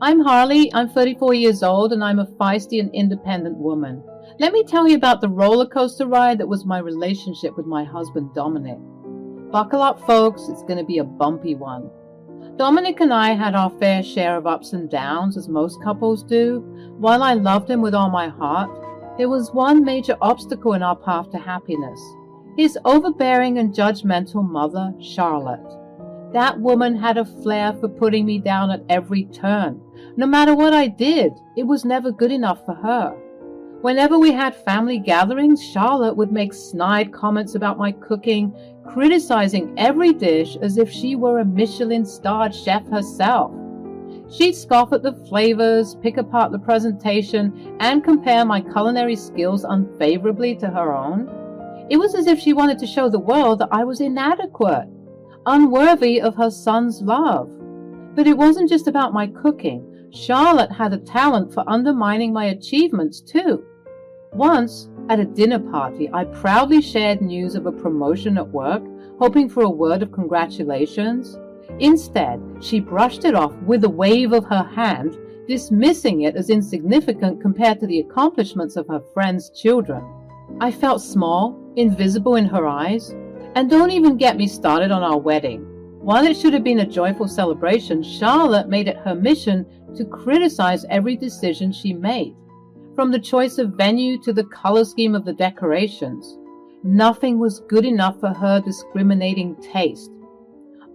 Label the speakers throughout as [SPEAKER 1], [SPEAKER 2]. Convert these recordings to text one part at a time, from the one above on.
[SPEAKER 1] I'm Harley, I'm 34 years old, and I'm a feisty and independent woman. Let me tell you about the roller coaster ride that was my relationship with my husband, Dominic. Buckle up, folks, it's going to be a bumpy one. Dominic and I had our fair share of ups and downs, as most couples do. While I loved him with all my heart, there was one major obstacle in our path to happiness. His overbearing and judgmental mother, Charlotte. That woman had a flair for putting me down at every turn. No matter what I did, it was never good enough for her. Whenever we had family gatherings, Charlotte would make snide comments about my cooking, criticizing every dish as if she were a Michelin-starred chef herself. She'd scoff at the flavors, pick apart the presentation, and compare my culinary skills unfavorably to her own. It was as if she wanted to show the world that I was inadequate, unworthy of her son's love. But it wasn't just about my cooking. Charlotte had a talent for undermining my achievements too. Once, at a dinner party, I proudly shared news of a promotion at work, hoping for a word of congratulations. Instead, she brushed it off with a wave of her hand, dismissing it as insignificant compared to the accomplishments of her friends' children. I felt small, invisible in her eyes. And don't even get me started on our wedding. While it should have been a joyful celebration, Charlotte made it her mission to criticize every decision she made. From the choice of venue to the color scheme of the decorations, nothing was good enough for her discriminating taste.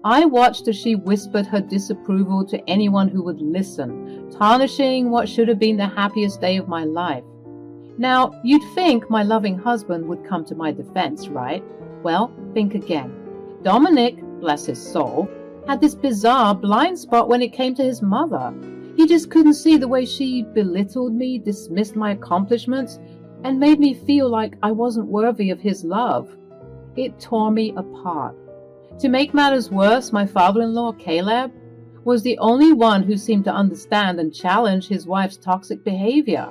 [SPEAKER 1] I watched as she whispered her disapproval to anyone who would listen, tarnishing what should have been the happiest day of my life. Now, you'd think my loving husband would come to my defense, right? Well, think again. Dominic, bless his soul, had this bizarre blind spot when it came to his mother. He just couldn't see the way she belittled me, dismissed my accomplishments, and made me feel like I wasn't worthy of his love. It tore me apart. To make matters worse, my father-in-law, Caleb, was the only one who seemed to understand and challenge his wife's toxic behavior.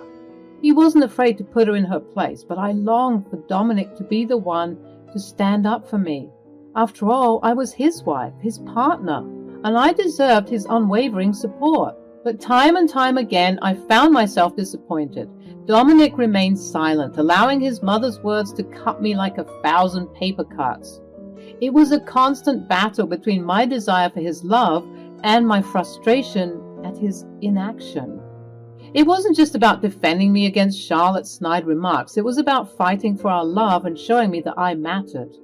[SPEAKER 1] He wasn't afraid to put her in her place, but I longed for Dominic to be the one to stand up for me. After all, I was his wife, his partner, and I deserved his unwavering support. But time and time again, I found myself disappointed. Dominic remained silent, allowing his mother's words to cut me like 1,000 paper cuts. It was a constant battle between my desire for his love and my frustration at his inaction. It wasn't just about defending me against Charlotte's snide remarks. It was about fighting for our love and showing me that I mattered.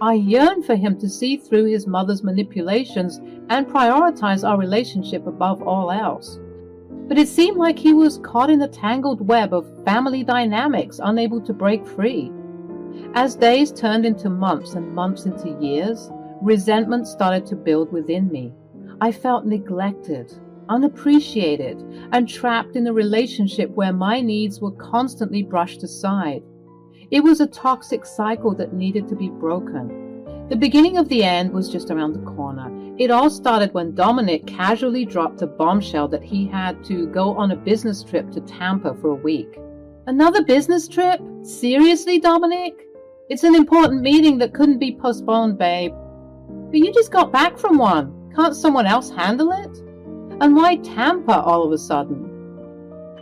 [SPEAKER 1] I yearned for him to see through his mother's manipulations and prioritize our relationship above all else. But it seemed like he was caught in a tangled web of family dynamics, unable to break free. As days turned into months and months into years, resentment started to build within me. I felt neglected, unappreciated, and trapped in a relationship where my needs were constantly brushed aside. It was a toxic cycle that needed to be broken. The beginning of the end was just around the corner. It all started when Dominic casually dropped a bombshell that he had to go on a business trip to Tampa for a week. Another business trip? Seriously, Dominic? It's an important meeting that couldn't be postponed, babe. But you just got back from one. Can't someone else handle it? And why Tampa all of a sudden?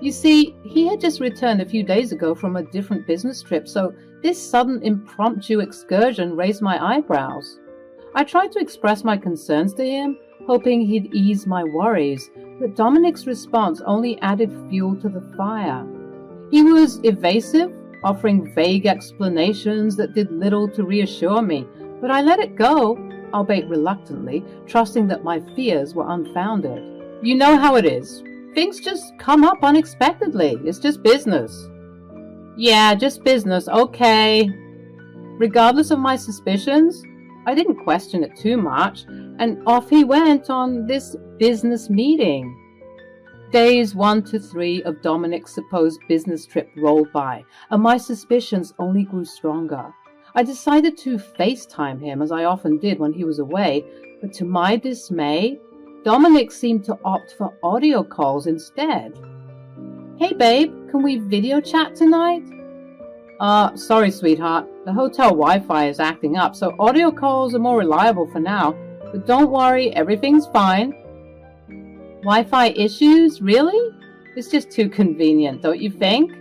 [SPEAKER 1] You see, he had just returned a few days ago from a different business trip, so this sudden impromptu excursion raised my eyebrows. I tried to express my concerns to him, hoping he'd ease my worries, but Dominic's response only added fuel to the fire. He was evasive, offering vague explanations that did little to reassure me, but I let it go, albeit reluctantly, trusting that my fears were unfounded. You know how it is. Things just come up unexpectedly. It's just business. Yeah, just business, okay. Regardless of my suspicions, I didn't question it too much, and off he went on this business meeting. Days 1 to 3 of Dominic's supposed business trip rolled by, and my suspicions only grew stronger. I decided to FaceTime him, as I often did when he was away, but to my dismay, Dominic seemed to opt for audio calls instead. Hey babe, can we video chat tonight? Sorry sweetheart, the hotel Wi-Fi is acting up, so audio calls are more reliable for now, but don't worry, everything's fine. Wi-Fi issues? Really? It's just too convenient, don't you think?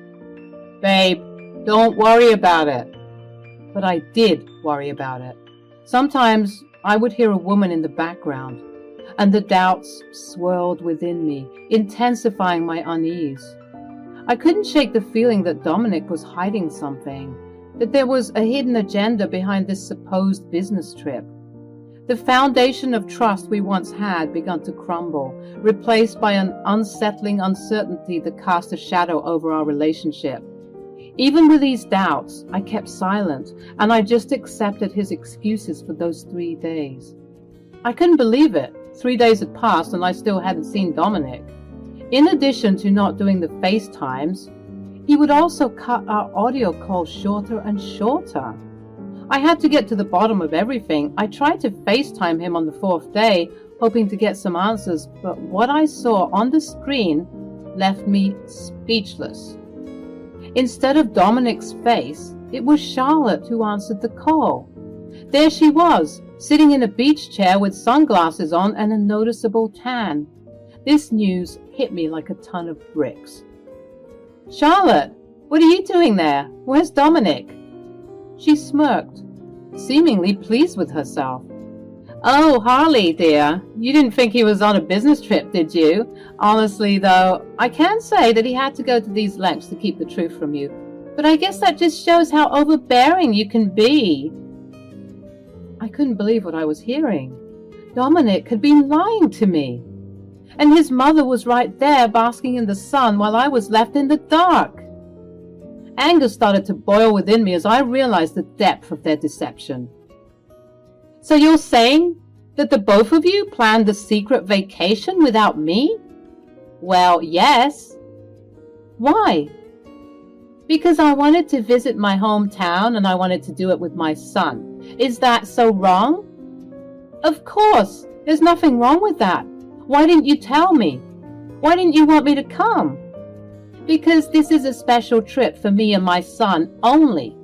[SPEAKER 1] Babe, don't worry about it. But I did worry about it. Sometimes I would hear a woman in the background, and the doubts swirled within me, intensifying my unease. I couldn't shake the feeling that Dominic was hiding something, that there was a hidden agenda behind this supposed business trip. The foundation of trust we once had begun to crumble, replaced by an unsettling uncertainty that cast a shadow over our relationship. Even with these doubts, I kept silent, and I just accepted his excuses for those 3 days. I couldn't believe it. 3 days had passed and I still hadn't seen Dominic. In addition to not doing the FaceTimes, he would also cut our audio calls shorter and shorter. I had to get to the bottom of everything. I tried to FaceTime him on the 4th day, hoping to get some answers, but what I saw on the screen left me speechless. Instead of Dominic's face, it was Charlotte who answered the call. There she was, sitting in a beach chair with sunglasses on and a noticeable tan. This news hit me like a ton of bricks. Charlotte, what are you doing there? Where's Dominic? She smirked, seemingly pleased with herself. Oh, Harley, dear, you didn't think he was on a business trip, did you? Honestly, though, I can say that he had to go to these lengths to keep the truth from you. But I guess that just shows how overbearing you can be. I couldn't believe what I was hearing. Dominic had been lying to me. And his mother was right there basking in the sun while I was left in the dark. Anger started to boil within me as I realized the depth of their deception. So you're saying that the both of you planned a secret vacation without me? Well, yes. Why? Because I wanted to visit my hometown and I wanted to do it with my son. Is that so wrong? Of course, there's nothing wrong with that. Why didn't you tell me? Why didn't you want me to come? Because this is a special trip for me and my son only.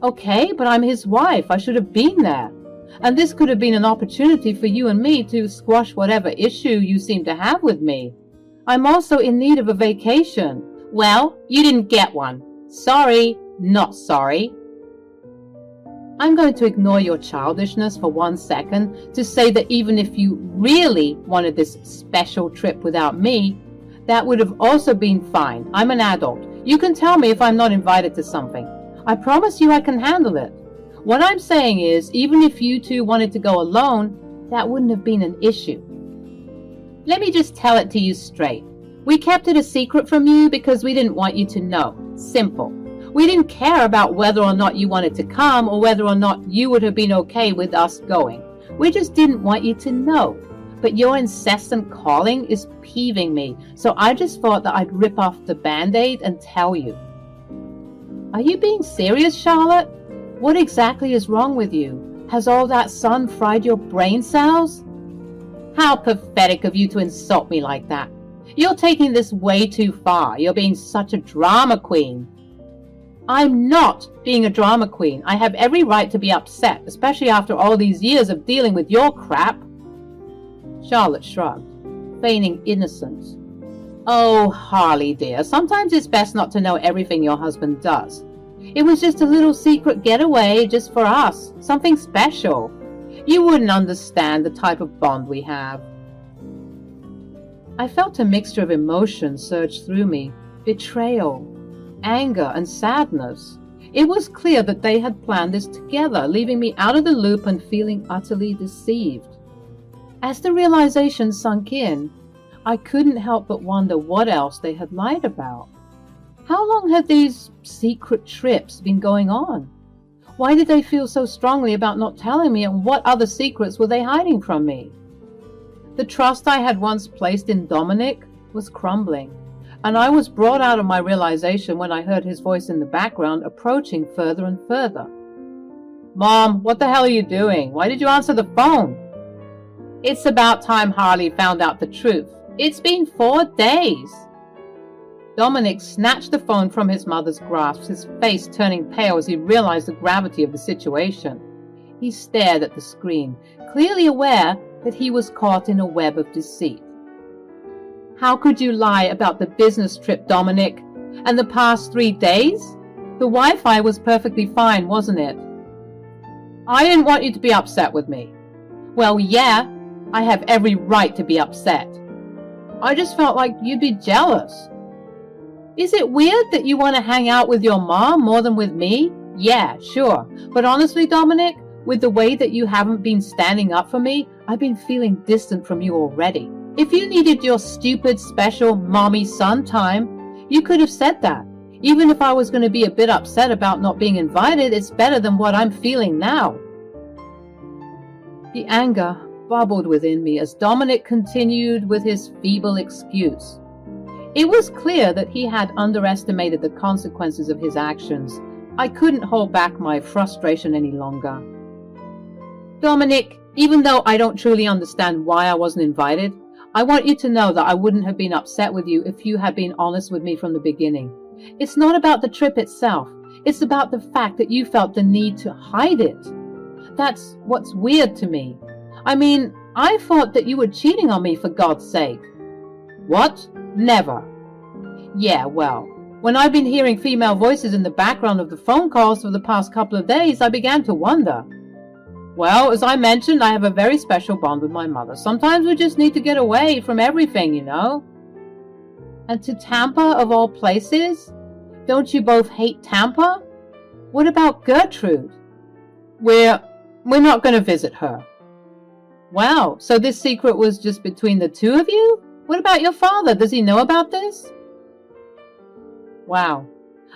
[SPEAKER 1] Okay, but I'm his wife. I should have been there. And this could have been an opportunity for you and me to squash whatever issue you seem to have with me. I'm also in need of a vacation. Well, you didn't get one. Sorry, not sorry. I'm going to ignore your childishness for 1 second to say that even if you really wanted this special trip without me, that would have also been fine. I'm an adult. You can tell me if I'm not invited to something. I promise you I can handle it. What I'm saying is, even if you two wanted to go alone, that wouldn't have been an issue. Let me just tell it to you straight. We kept it a secret from you because we didn't want you to know. Simple. We didn't care about whether or not you wanted to come or whether or not you would have been okay with us going. We just didn't want you to know. But your incessant calling is peeving me, so I just thought that I'd rip off the Band-Aid and tell you. Are you being serious, Charlotte? What exactly is wrong with you? Has all that sun fried your brain cells? How pathetic of you to insult me like that. You're taking this way too far. You're being such a drama queen. I'm not being a drama queen. I have every right to be upset, especially after all these years of dealing with your crap. Charlotte shrugged, feigning innocence. Oh, Harley, dear, sometimes it's best not to know everything your husband does. It was just a little secret getaway just for us, something special. You wouldn't understand the type of bond we have. I felt a mixture of emotions surge through me, betrayal, anger, and sadness. It was clear that they had planned this together, leaving me out of the loop and feeling utterly deceived. As the realization sunk in, I couldn't help but wonder what else they had lied about. How long had these secret trips been going on? Why did they feel so strongly about not telling me, and what other secrets were they hiding from me? The trust I had once placed in Dominic was crumbling, and I was brought out of my realization when I heard his voice in the background approaching further and further. Mom, what the hell are you doing? Why did you answer the phone? It's about time Harley found out the truth. It's been 4 days. Dominic snatched the phone from his mother's grasp, his face turning pale as he realized the gravity of the situation. He stared at the screen, clearly aware that he was caught in a web of deceit. How could you lie about the business trip, Dominic? And the past 3 days? The Wi-Fi was perfectly fine, wasn't it? I didn't want you to be upset with me. Well, yeah, I have every right to be upset. I just felt like you'd be jealous. Is it weird that you want to hang out with your mom more than with me? Yeah, sure. But honestly, Dominic, with the way that you haven't been standing up for me, I've been feeling distant from you already. If you needed your stupid, special mommy-son time, you could have said that. Even if I was going to be a bit upset about not being invited, it's better than what I'm feeling now. The anger bubbled within me as Dominic continued with his feeble excuse. It was clear that he had underestimated the consequences of his actions. I couldn't hold back my frustration any longer. Dominic, even though I don't truly understand why I wasn't invited, I want you to know that I wouldn't have been upset with you if you had been honest with me from the beginning. It's not about the trip itself. It's about the fact that you felt the need to hide it. That's what's weird to me. I mean, I thought that you were cheating on me, for God's sake. What? Never. Yeah, well, when I've been hearing female voices in the background of the phone calls for the past couple of days, I began to wonder. Well, as I mentioned, I have a very special bond with my mother. Sometimes we just need to get away from everything, you know. And to Tampa, of all places? Don't you both hate Tampa? What about Gertrude? We're not going to visit her. Wow, so this secret was just between the two of you? What about your father? Does he know about this? Wow,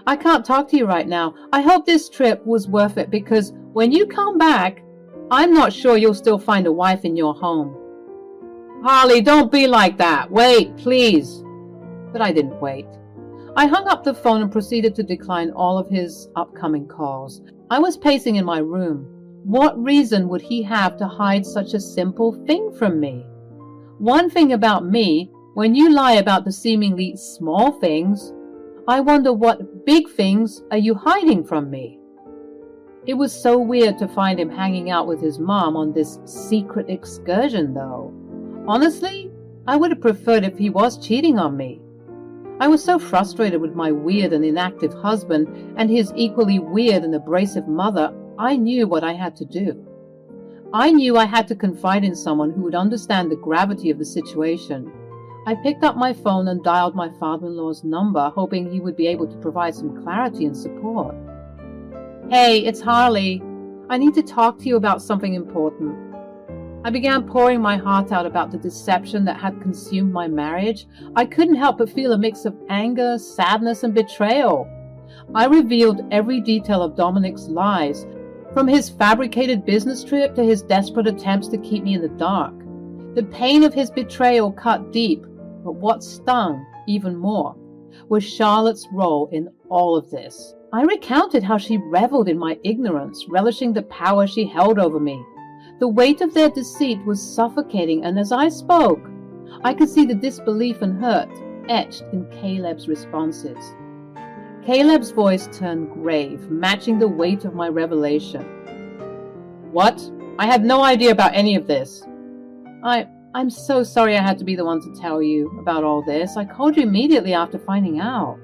[SPEAKER 1] I can't talk to you right now. I hope this trip was worth it because when you come back, I'm not sure you'll still find a wife in your home. Harley, don't be like that. Wait, please. But I didn't wait. I hung up the phone and proceeded to decline all of his upcoming calls. I was pacing in my room. What reason would he have to hide such a simple thing from me? One thing about me, when you lie about the seemingly small things, I wonder what big things are you hiding from me? It was so weird to find him hanging out with his mom on this secret excursion, though. Honestly, I would have preferred if he was cheating on me. I was so frustrated with my weird and inactive husband and his equally weird and abrasive mother, I knew what I had to do. I knew I had to confide in someone who would understand the gravity of the situation. I picked up my phone and dialed my father-in-law's number, hoping he would be able to provide some clarity and support. Hey, it's Harley. I need to talk to you about something important. I began pouring my heart out about the deception that had consumed my marriage. I couldn't help but feel a mix of anger, sadness, and betrayal. I revealed every detail of Dominic's lies, from his fabricated business trip to his desperate attempts to keep me in the dark. The pain of his betrayal cut deep, but what stung even more was Charlotte's role in all of this. I recounted how she reveled in my ignorance, relishing the power she held over me. The weight of their deceit was suffocating, and as I spoke, I could see the disbelief and hurt etched in Caleb's responses. Caleb's voice turned grave, matching the weight of my revelation. What? I had no idea about any of this. I'm so sorry I had to be the one to tell you about all this. I called you immediately after finding out.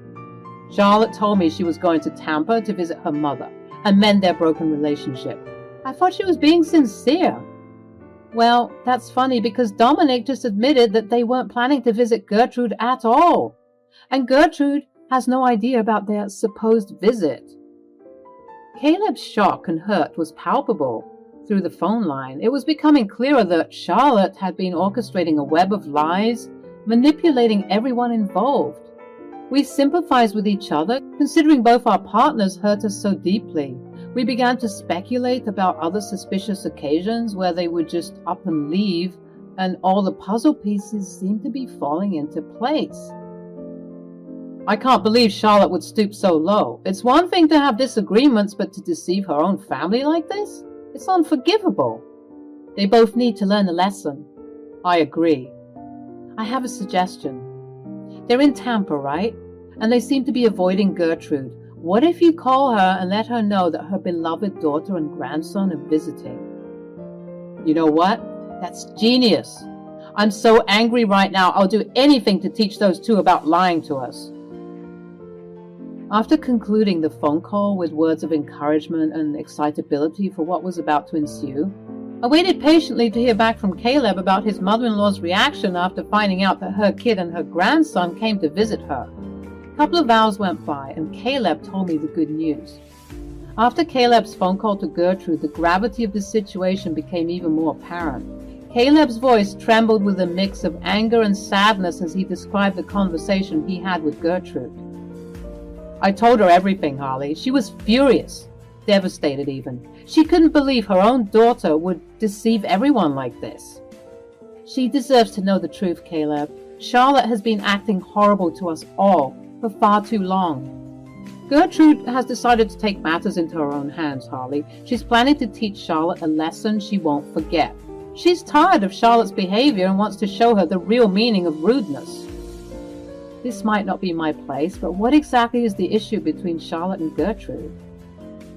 [SPEAKER 1] Charlotte told me she was going to Tampa to visit her mother and mend their broken relationship. I thought she was being sincere. Well, that's funny because Dominic just admitted that they weren't planning to visit Gertrude at all. And Gertrude has no idea about their supposed visit. Caleb's shock and hurt was palpable through the phone line. It was becoming clearer that Charlotte had been orchestrating a web of lies, manipulating everyone involved. We sympathized with each other, considering both our partners hurt us so deeply. We began to speculate about other suspicious occasions where they would just up and leave, and all the puzzle pieces seemed to be falling into place. I can't believe Charlotte would stoop so low. It's one thing to have disagreements, but to deceive her own family like this? It's unforgivable. They both need to learn a lesson. I agree. I have a suggestion. They're in Tampa, right? And they seem to be avoiding Gertrude. What if you call her and let her know that her beloved daughter and grandson are visiting? You know what? That's genius. I'm so angry right now, I'll do anything to teach those two about lying to us. After concluding the phone call with words of encouragement and excitability for what was about to ensue, I waited patiently to hear back from Caleb about his mother-in-law's reaction after finding out that her kid and her grandson came to visit her. A couple of hours went by, and Caleb told me the good news. After Caleb's phone call to Gertrude, the gravity of the situation became even more apparent. Caleb's voice trembled with a mix of anger and sadness as he described the conversation he had with Gertrude. I told her everything, Harley. She was furious, devastated even. She couldn't believe her own daughter would deceive everyone like this. She deserves to know the truth, Caleb. Charlotte has been acting horrible to us all for far too long. Gertrude has decided to take matters into her own hands, Harley. She's planning to teach Charlotte a lesson she won't forget. She's tired of Charlotte's behavior and wants to show her the real meaning of rudeness. This might not be my place, but what exactly is the issue between Charlotte and Gertrude?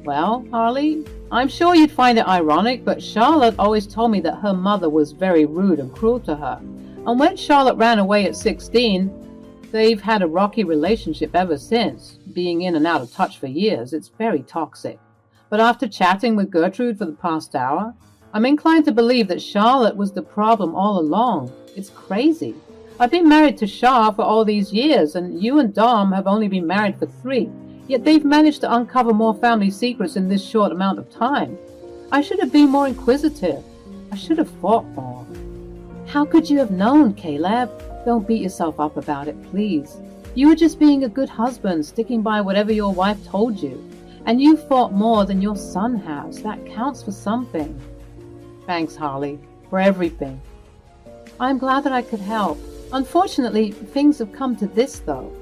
[SPEAKER 1] Well, Harley, I'm sure you'd find it ironic, but Charlotte always told me that her mother was very rude and cruel to her. And when Charlotte ran away at 16, they've had a rocky relationship ever since, being in and out of touch for years. It's very toxic. But after chatting with Gertrude for the past hour, I'm inclined to believe that Charlotte was the problem all along. It's crazy. I've been married to Shah for all these years, and you and Dom have only been married for 3. Yet they've managed to uncover more family secrets in this short amount of time. I should have been more inquisitive. I should have fought more. How could you have known, Caleb? Don't beat yourself up about it, please. You were just being a good husband, sticking by whatever your wife told you. And you fought more than your son has. That counts for something. Thanks, Harley, for everything. I'm glad that I could help. Unfortunately, things have come to this, though.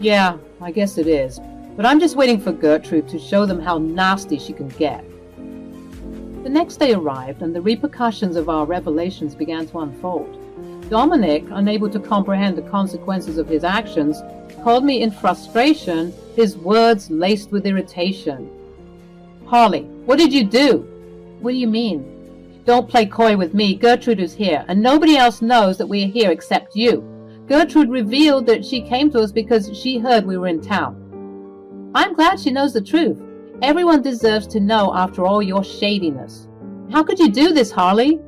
[SPEAKER 1] Yeah, I guess it is. But I'm just waiting for Gertrude to show them how nasty she can get. The next day arrived, and the repercussions of our revelations began to unfold. Dominic, unable to comprehend the consequences of his actions, called me in frustration, his words laced with irritation. Harley, what did you do? What do you mean? Don't play coy with me. Gertrude is here, and nobody else knows that we are here except you. Gertrude revealed that she came to us because she heard we were in town. I'm glad she knows the truth. Everyone deserves to know after all your shadiness. How could you do this, Harley?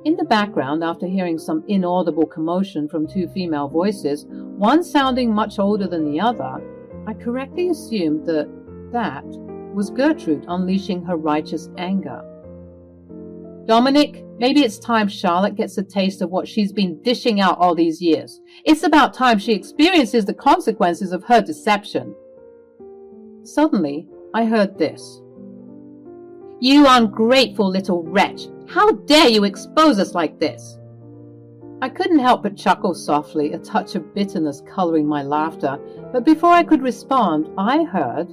[SPEAKER 1] In the background, after hearing some inaudible commotion from 2 female voices, one sounding much older than the other, I correctly assumed that was Gertrude unleashing her righteous anger. Dominic, maybe it's time Charlotte gets a taste of what she's been dishing out all these years. It's about time she experiences the consequences of her deception. Suddenly, I heard this. You ungrateful little wretch! How dare you expose us like this? I couldn't help but chuckle softly, a touch of bitterness coloring my laughter, but before I could respond, I heard,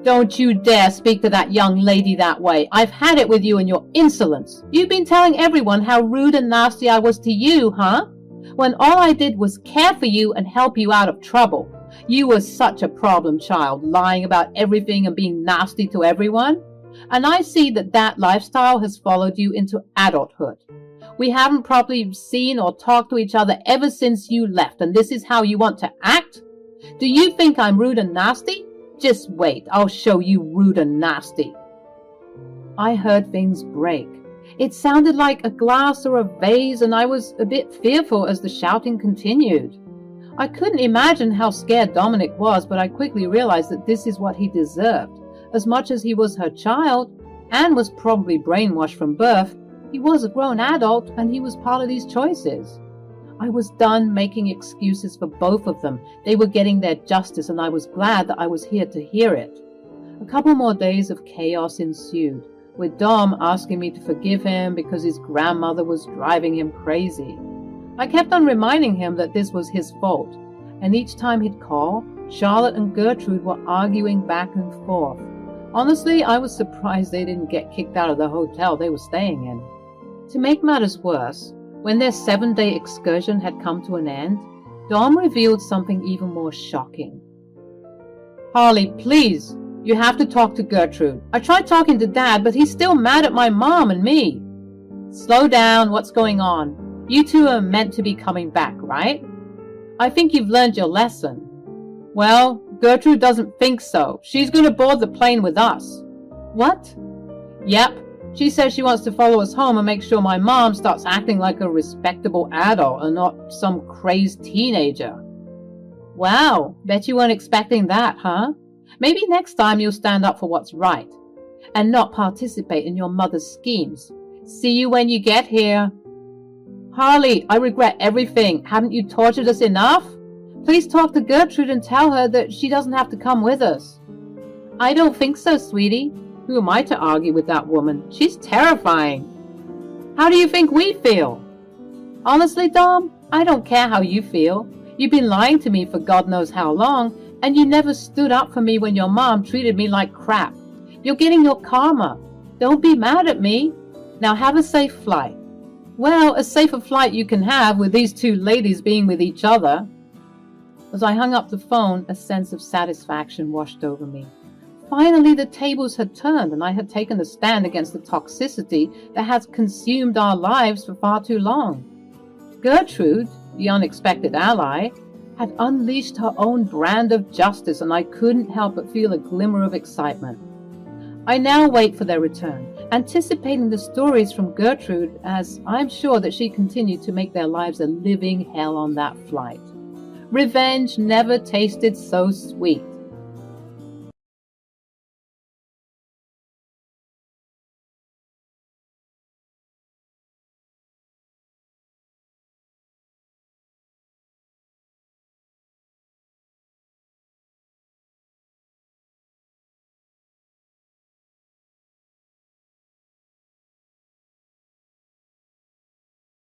[SPEAKER 1] Don't you dare speak to that young lady that way. I've had it with you and your insolence. You've been telling everyone how rude and nasty I was to you, huh? When all I did was care for you and help you out of trouble. You were such a problem child, lying about everything and being nasty to everyone. And I see that lifestyle has followed you into adulthood. We haven't properly seen or talked to each other ever since you left, and this is how you want to act? Do you think I'm rude and nasty? Just wait, I'll show you rude and nasty. I heard things break. It sounded like a glass or a vase, and I was a bit fearful as the shouting continued. I couldn't imagine how scared Dominic was, but I quickly realized that this is what he deserved. As much as he was her child, and was probably brainwashed from birth, he was a grown adult, and he was part of these choices. I was done making excuses for both of them. They were getting their justice, and I was glad that I was here to hear it. A couple more days of chaos ensued, with Dom asking me to forgive him because his grandmother was driving him crazy. I kept on reminding him that this was his fault, and each time he'd call, Charlotte and Gertrude were arguing back and forth. Honestly, I was surprised they didn't get kicked out of the hotel they were staying in. To make matters worse, when their 7-day excursion had come to an end, Dom revealed something even more shocking. Harley, please, you have to talk to Gertrude. I tried talking to Dad, but he's still mad at my mom and me. Slow down, what's going on? You two are meant to be coming back, right? I think you've learned your lesson. Well, Gertrude doesn't think so. She's going to board the plane with us. What? Yep. She says she wants to follow us home and make sure my mom starts acting like a respectable adult and not some crazed teenager. Wow, bet you weren't expecting that, huh? Maybe next time you'll stand up for what's right and not participate in your mother's schemes. See you when you get here. Harley, I regret everything. Haven't you tortured us enough? Please talk to Gertrude and tell her that she doesn't have to come with us. I don't think so, sweetie. Who am I to argue with that woman? She's terrifying. How do you think we feel? Honestly, Dom, I don't care how you feel. You've been lying to me for God knows how long, and you never stood up for me when your mom treated me like crap. You're getting your karma. Don't be mad at me. Now have a safe flight. Well, a safer flight you can have with these two ladies being with each other. As I hung up the phone, a sense of satisfaction washed over me. Finally, the tables had turned, and I had taken a stand against the toxicity that has consumed our lives for far too long. Gertrude, the unexpected ally, had unleashed her own brand of justice, and I couldn't help but feel a glimmer of excitement. I now wait for their return, anticipating the stories from Gertrude, as I'm sure that she continued to make their lives a living hell on that flight. Revenge never tasted so sweet.